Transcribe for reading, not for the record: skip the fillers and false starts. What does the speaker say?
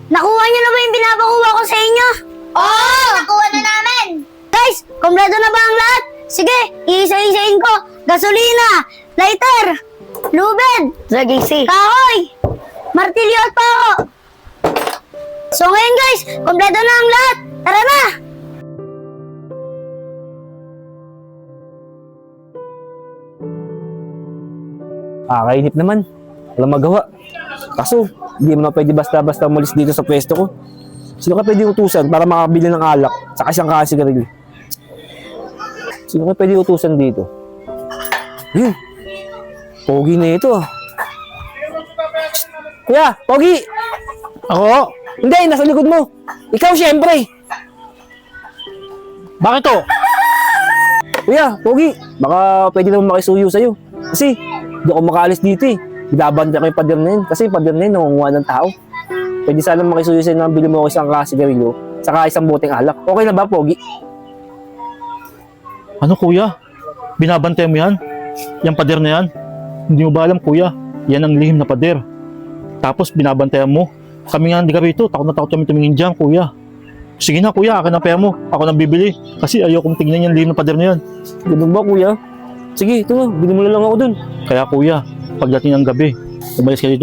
Nakuha niyo na ba yung binabakuha ko sa inyo? Oo! Nakuha na namin! Guys, kompleto na ba ang lahat? Sige, iisa-isain ko. Gasolina, lighter, lubid, kahoy, martilyo at pao. So ngayon guys, kompleto na ang lahat. Tara na! Kainip naman. Walang magawa. Kaso, hindi mo na pwede basta-basta umalis dito sa pwesto ko. Sino ka pwede utusan para makabili ng alak saka isang kasigarilyo? Sino ka pwede utusan dito? Yun. Pogi na ito ah. Kuya, Pogi! Ako? Hindi, nasa likod mo. Ikaw siyempre. Bakit to? Kuya, Pogi, baka pwede naman makisuyo sa'yo. Kasi, hindi ako makaalis dito eh. Binabanda ko yung pader na yun. Kasi yung pader na yun, nangunguha ng tao. Pwede sana makisuyo sa'yo na bili mo ako isang kasigarilyo saka isang boteng alak. Okay na ba, Pogi? Ano kuya? Binabantayan mo yan? Yung pader na yan? Hindi mo ba alam kuya? Yan ang lihim na pader. Tapos binabantayan mo. Kami nga hindi ka rito. Takot na takot kami tumingin dyan kuya. Sige na kuya, akin ang pera mo. Ako nang bibili. Kasi ayokong tingnan yung lihim na pader na yan. Ganun ba, kuya? Sige, ito na. Bili mo na lang ako dun. Kaya kuya, pagdating ng gabi, umalis ka dito.